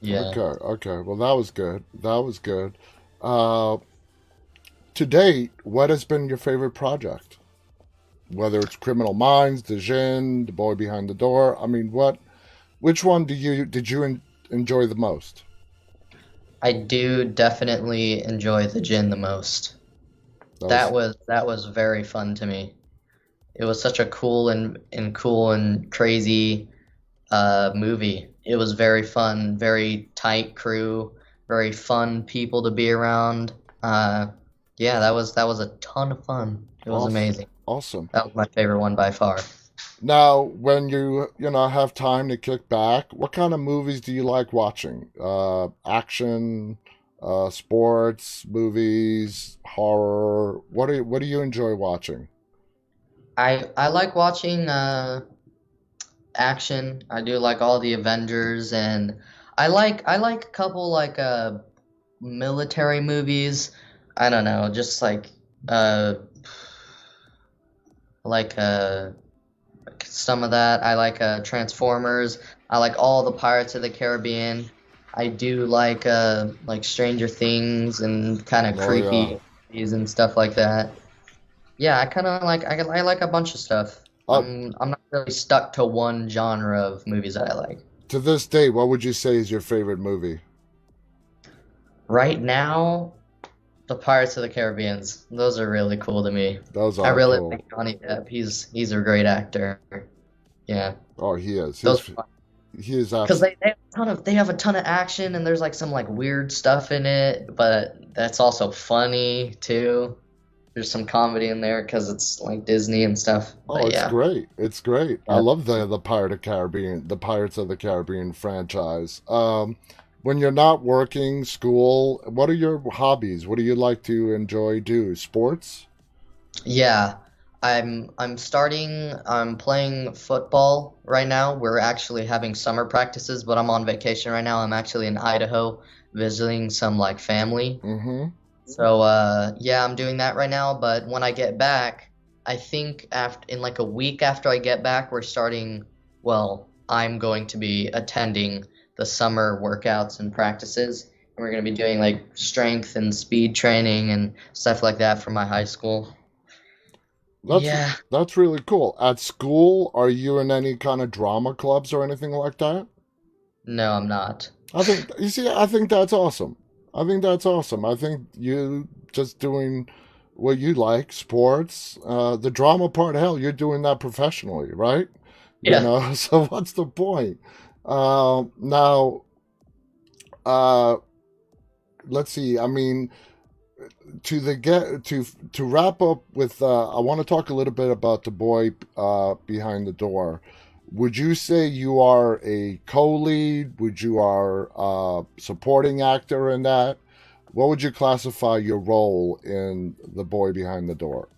Speaker 2: yeah.
Speaker 1: Okay, okay. Well, that was good. That was good. Uh, to date, what has been your favorite project? Whether it's Criminal Minds, The Djinn, The Boy Behind the Door. I mean, what? Which one did you enjoy the most?
Speaker 2: I do definitely enjoy the gin the most.
Speaker 1: That
Speaker 2: That
Speaker 1: was
Speaker 2: was that was very fun to me. It was such a cool and crazy movie. It was very fun, very tight crew, very fun people to be around. Yeah, that was a ton of fun. It was
Speaker 1: awesome.
Speaker 2: amazing.
Speaker 1: Awesome.
Speaker 2: That was my favorite one by far.
Speaker 1: Now, when you have time to kick back, what kind of movies do you like watching? Action, sports, movies, horror. What do you enjoy watching?
Speaker 2: I like watching action. I do like all the Avengers and I like a couple like military movies. I don't know, just uh like some of that. I like Transformers. I like all the Pirates of the Caribbean. I do like Stranger Things and kind of
Speaker 1: Oh yeah.
Speaker 2: creepy movies and stuff like that. Yeah, I kind of like I like a bunch of stuff.
Speaker 1: Uh,
Speaker 2: I'm not really stuck to one genre of movies that I like.
Speaker 1: to this day, what would you say is your favorite movie?
Speaker 2: Right now, the Pirates of the Caribbeans. Those are really cool to me.
Speaker 1: Those
Speaker 2: I
Speaker 1: are
Speaker 2: really
Speaker 1: cool.
Speaker 2: like Johnny Depp. He's a great actor. Yeah,
Speaker 1: Oh, he is.
Speaker 2: those
Speaker 1: He is
Speaker 2: because
Speaker 1: absolutely.
Speaker 2: they have a ton of action and there's like some like weird stuff in it, but that's also funny too. There's some comedy in there because it's like Disney and stuff.
Speaker 1: Oh,
Speaker 2: But
Speaker 1: it's
Speaker 2: yeah,
Speaker 1: great. It's great. I
Speaker 2: yeah.
Speaker 1: love the Pirates of the Caribbean franchise. When you're not working, school, what are your hobbies? What do you like to enjoy do? Sports?
Speaker 2: Yeah, I'm playing football right now. We're actually having summer practices, but I'm on vacation right now. I'm actually in Idaho visiting some like family.
Speaker 1: Mm-hmm.
Speaker 2: So yeah, I'm doing that right now, but when I get back, I think after in like a week after I get back, well, I'm going to be attending the summer workouts and practices. And we're going to be doing like strength and speed training and stuff like that for my high school.
Speaker 1: That's
Speaker 2: Yeah.
Speaker 1: that's really cool. At school, are you in any kind of drama clubs or anything like that?
Speaker 2: No, I'm not.
Speaker 1: I think you see, I think that's awesome. I think that's awesome. I think you just doing what you like, sports, the drama part. Hell, you're doing that professionally, right?
Speaker 2: Yeah.
Speaker 1: So what's the point? Now, uh, let's see. I mean, to the get to wrap up with, I want to talk a little bit about the boy behind the door. Would you say you are a co-lead? Would you are a supporting actor in that? What would you classify your role in the boy behind the door?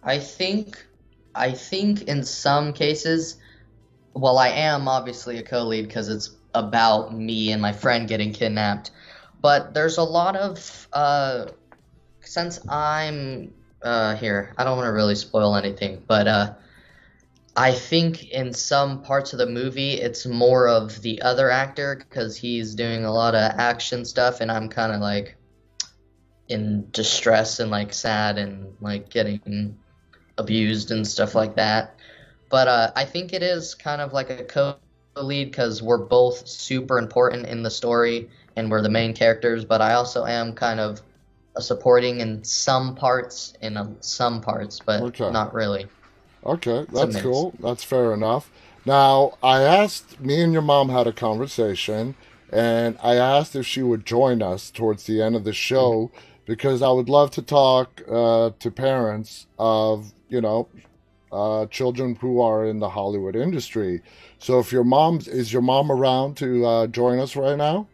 Speaker 2: I think I think in some cases, well, I am obviously a co-lead because it's about me and my friend getting kidnapped. But there's a lot of since I'm here, I don't want to really spoil anything, but I think in some parts of the movie it's more of the other actor because he's doing a lot of action stuff and I'm kind of like in distress and like sad and like getting abused and stuff like that. But I think it is kind of like a co-lead because we're both super important in the story and we're the main characters. But I also am kind of a supporting in some parts, some parts, but
Speaker 1: Okay.
Speaker 2: not really.
Speaker 1: Okay,
Speaker 2: It's a
Speaker 1: that's
Speaker 2: mix.
Speaker 1: cool. That's fair enough. Now, I asked, me and your mom had a conversation, and I asked if she would join us towards the end of the
Speaker 2: Mhm.
Speaker 1: show because I would love to talk to parents of, children who are in the Hollywood industry. So, if is your mom around to join us right now?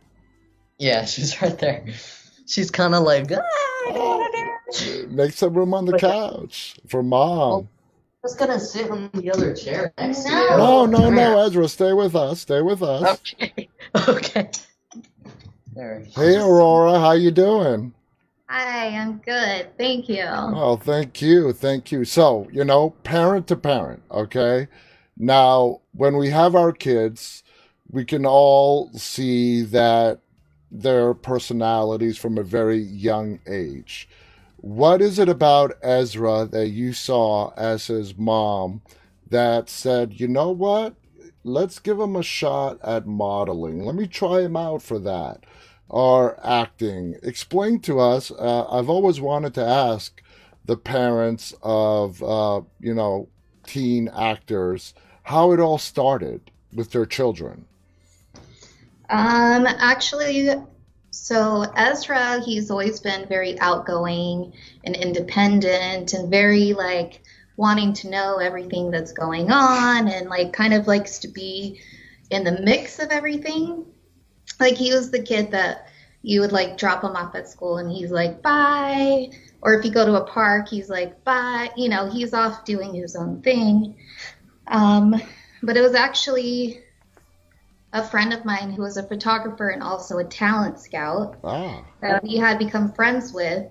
Speaker 2: Yeah, she's right there. She's kind of like, I don't
Speaker 1: Oh,
Speaker 2: want to do it.
Speaker 1: make some room on the
Speaker 2: But yeah,
Speaker 1: couch for
Speaker 2: well,
Speaker 1: mom.
Speaker 2: just gonna sit on the other chair next to you.
Speaker 1: No, no,
Speaker 2: Come
Speaker 1: no,
Speaker 2: here.
Speaker 1: Ezra, stay with us. Stay with us.
Speaker 2: Okay. Okay. There.
Speaker 1: Hey, Aurora, how you doing?
Speaker 3: Hi, I'm good. Thank you.
Speaker 1: Oh, thank you. Thank you. So, parent to parent, okay? Now, when we have our kids, we can all see that their personalities from a very young age. What is it about Ezra that you saw as his mom that said, you know what? Let's give him a shot at modeling. Let me try him out for that. Or acting. Explain to us. I've always wanted to ask the parents of, teen actors how it all started with their children.
Speaker 3: Actually, so Ezra, he's always been very outgoing and independent and very like wanting to know everything that's going on and like kind of likes to be in the mix of everything. Like he was the kid that you would like drop him off at school and he's like, bye. Or if you go to a park, he's like, bye. He's off doing his own thing. Um, but it was actually a friend of mine who was a photographer and also a talent scout
Speaker 1: Ah,
Speaker 3: that he had become friends with.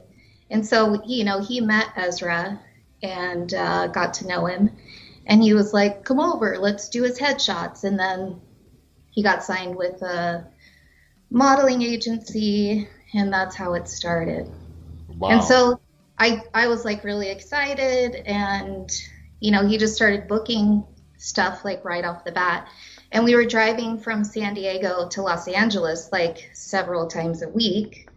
Speaker 3: And so, he met Ezra and got to know him. And he was like, come over, let's do his headshots. And then he got signed with a modeling agency, and that's how it started. And
Speaker 1: wow.
Speaker 3: so I was like really excited, and he just started booking stuff like right off the bat. And we were driving from San Diego to Los Angeles like several times a week.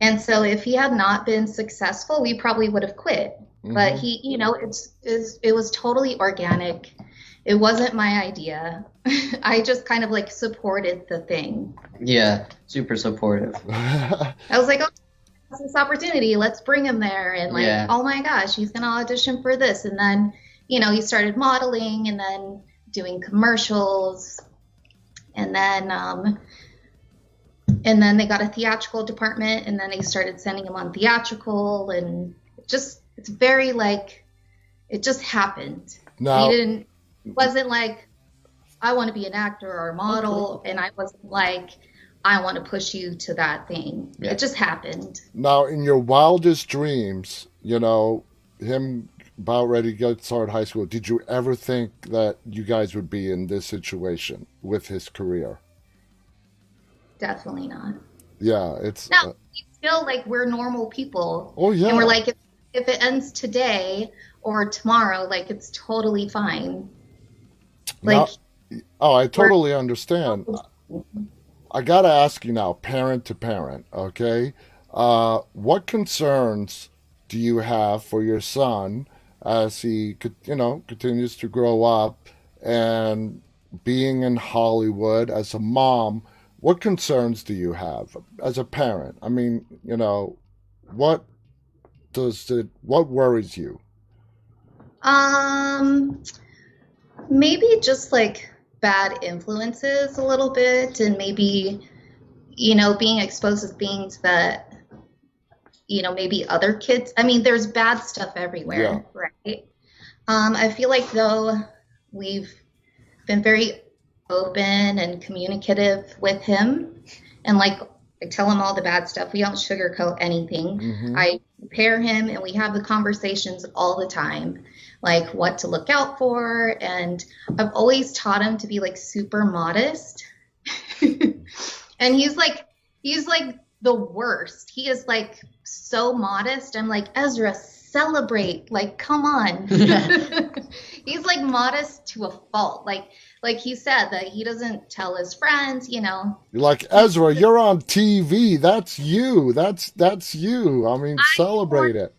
Speaker 3: And so if he had not been successful, we probably would have quit. But
Speaker 1: Mm-hmm.
Speaker 3: it was totally organic. It wasn't my idea. I just kind of like supported the thing.
Speaker 2: Yeah, super supportive.
Speaker 3: I was like, oh, this opportunity. Let's bring him there. And like,
Speaker 2: Yeah.
Speaker 3: oh my gosh, he's going to audition for this. And then, he started modeling and then doing commercials. And then they got a theatrical department and then they started sending him on theatrical. And it's very like, it just happened. We
Speaker 1: Now,
Speaker 3: didn't, it wasn't like, I want to be an actor or a
Speaker 1: okay.
Speaker 3: model. And I wasn't like, I want to push you to that thing.
Speaker 2: Yeah.
Speaker 3: It just happened.
Speaker 1: Now, in your wildest dreams, him about ready to get started high school, did you ever think that you guys would be in this situation with his career?
Speaker 3: Definitely not.
Speaker 1: Yeah, it's.
Speaker 3: No, we feel like we're normal people.
Speaker 1: Oh,
Speaker 3: And we're
Speaker 1: yeah.
Speaker 3: like, if it ends today or tomorrow, like it's totally fine. Like
Speaker 1: Now, oh, I
Speaker 3: we're,
Speaker 1: totally understand. I gotta ask you now, parent to parent, okay? What concerns do you have for your son as he, continues to grow up? and being in Hollywood as a mom, what concerns do you have as a parent? I mean, what what worries you?
Speaker 3: Um, Maybe just like bad influences a little bit, and maybe, being exposed to things that, maybe other kids, I mean, there's bad stuff
Speaker 1: Yeah.
Speaker 3: everywhere, right? I feel like though we've been very open and communicative with him, and like I tell him all the bad stuff. We don't sugarcoat anything.
Speaker 1: Mm-hmm.
Speaker 3: I prepare him and we have the conversations all the time, like what to look out for. And I've always taught him to be like super modest. And he's like the worst. He is like so modest. I'm like, Ezra, celebrate. Like, come on. He's like modest to a fault. Like he said that he doesn't tell his friends,
Speaker 1: You're like, Ezra, you're on TV. That's you. That's you. I mean,
Speaker 3: more
Speaker 1: celebrate it.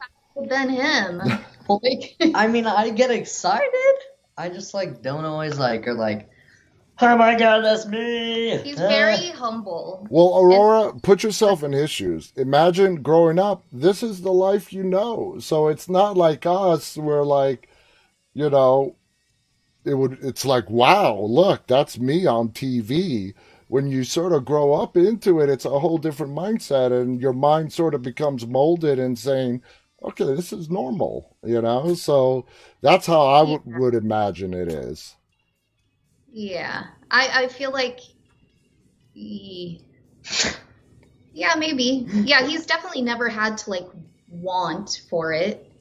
Speaker 3: than him.
Speaker 2: Like, I mean, I get excited. I just like don't always like or like, oh my God, that's me.
Speaker 3: He's very humble.
Speaker 1: Well, Aurora, put yourself in his shoes. Imagine growing up. This is the life you know. So it's not like us. We're like, you know, it's like, wow, look, that's me on TV. When you sort of grow up into it, it's a whole different mindset, and your mind sort of becomes molded and saying, okay, this is normal. So that's how I
Speaker 3: Yeah,
Speaker 1: would imagine it is.
Speaker 3: yeah. I feel like, yeah, maybe. Yeah, he's definitely never had to like want for it.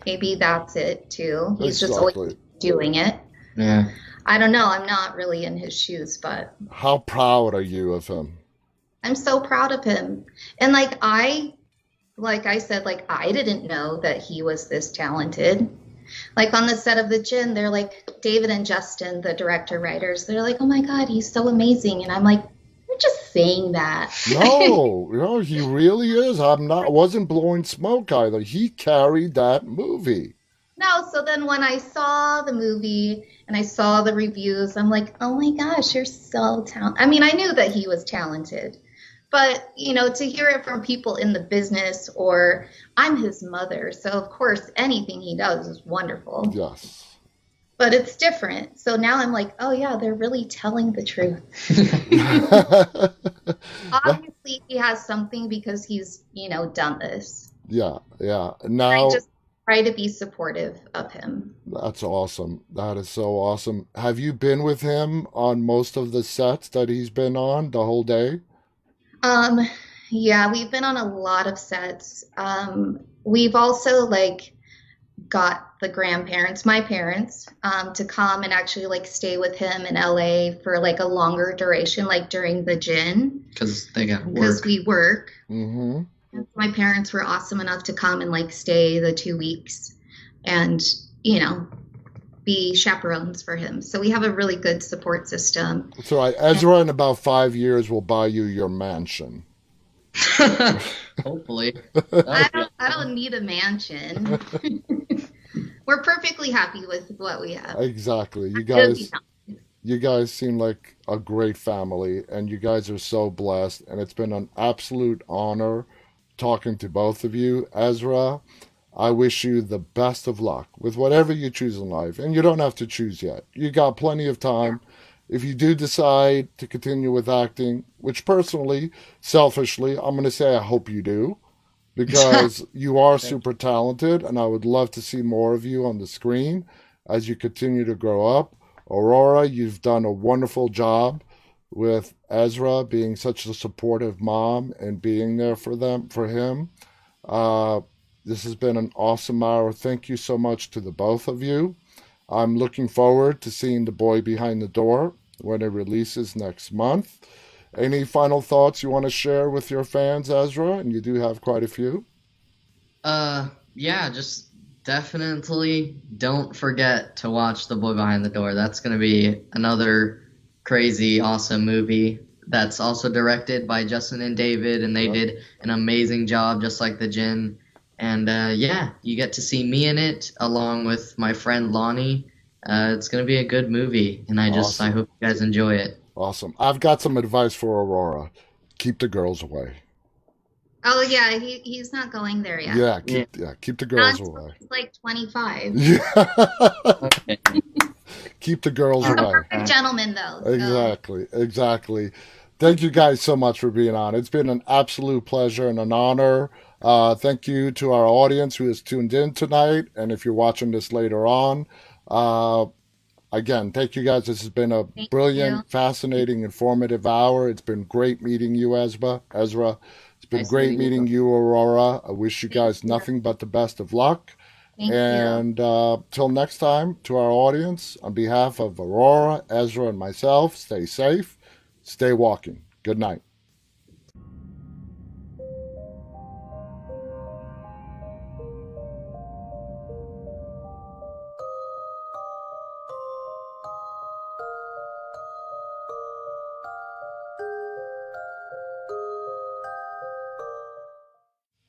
Speaker 3: Maybe that's it too. He's just always
Speaker 1: Exactly.
Speaker 3: doing it.
Speaker 2: Yeah.
Speaker 3: I don't know. I'm not really in his shoes, but
Speaker 1: How proud are you of him?
Speaker 3: I'm so proud of him. And like I said, like I didn't know that he was this talented. Like on the set of the Djinn, they're like David and Justin, the director writers. They're like, "Oh my God, he's so amazing," and I'm like, "You're just saying that."
Speaker 1: No, no, he really is. Wasn't blowing smoke either. He carried that movie.
Speaker 3: No, so then when I saw the movie and I saw the reviews, I'm like, "Oh my gosh, you're so talented." I mean, I knew that he was talented, but to hear it from people in the business, or I'm his mother, so of course anything he does is wonderful.
Speaker 1: Yes.
Speaker 3: But it's different. So now I'm like, oh yeah, they're really telling the truth.
Speaker 1: That-
Speaker 3: Obviously, he has something because he's, done this.
Speaker 1: yeah, yeah.
Speaker 3: I
Speaker 1: Now,
Speaker 3: just try to be supportive of him.
Speaker 1: that's awesome. That is so awesome. Have you been with him on most of the sets that he's been on the whole day?
Speaker 3: Um, yeah, we've been on a lot of sets. We've also like got the grandparents, my parents, to come and actually like stay with him in LA for like a longer duration, like during the Djinn,
Speaker 2: Because they got
Speaker 3: because
Speaker 2: work.
Speaker 3: we work.
Speaker 1: Mm-hmm.
Speaker 3: And my parents were awesome enough to come and like stay the 2 weeks and, you know, be chaperones for him. So we have a really good support system.
Speaker 1: So Ezra, in about 5 years, will buy you your mansion.
Speaker 2: Hopefully.
Speaker 3: I don't need a mansion. We're perfectly happy with what we have.
Speaker 1: Exactly. You
Speaker 3: It'll be
Speaker 1: guys,
Speaker 3: fine.
Speaker 1: you guys seem like a great family, and you guys are so blessed. And it's been an absolute honor talking to both of you. Ezra, I wish you the best of luck with whatever you choose in life. And you don't have to choose yet. You got plenty of time. If you do decide to continue with acting, which personally, selfishly, I'm going to say I hope you do, because you are
Speaker 2: Thank
Speaker 1: super talented, and I would love to see more of you on the screen as you continue to grow up. Aurora, you've done a wonderful job with Ezra being such a supportive mom and being there for him. Uh, this has been an awesome hour. Thank you so much to the both of you. I'm looking forward to seeing The Boy Behind the Door when it releases next month. Any final thoughts you want to share with your fans, Ezra? And you do have quite a few.
Speaker 2: Yeah, just definitely don't forget to watch The Boy Behind the Door. That's gonna be another crazy, awesome movie that's also directed by Justin and David, and they
Speaker 1: Yeah.
Speaker 2: did an amazing job, just like the Jinn. And yeah, you get to see me in it along with my friend Lonnie, It's gonna be a good movie, and I
Speaker 1: Awesome.
Speaker 2: hope you guys enjoy it.
Speaker 1: Awesome. I've got some advice for Aurora. Keep the girls away.
Speaker 3: Oh yeah, he's not going there yet.
Speaker 2: Yeah.
Speaker 1: Yeah, keep the
Speaker 3: Not
Speaker 1: girls
Speaker 3: until
Speaker 1: away.
Speaker 3: he's like 25.
Speaker 1: Yeah.
Speaker 2: Okay.
Speaker 1: Keep the girls
Speaker 3: He's a
Speaker 1: away.
Speaker 3: perfect gentleman though, so
Speaker 1: Exactly. Exactly. Thank you guys so much for being on. It's been an absolute pleasure and an honor. Thank you to our audience who has tuned in tonight. And if you're watching this later on, uh, again, thank you guys. This has been a
Speaker 3: thank you.
Speaker 1: brilliant, fascinating, informative hour. It's been great meeting you, Ezra. It's been
Speaker 2: Nice
Speaker 1: great
Speaker 2: meeting you.
Speaker 1: meeting you, Aurora. I wish you
Speaker 3: Thank
Speaker 1: guys
Speaker 3: you.
Speaker 1: nothing but the best of luck.
Speaker 3: Thank you.
Speaker 1: And till next time, to our audience, on behalf of Aurora, Ezra, and myself, stay safe, stay walking. Good night.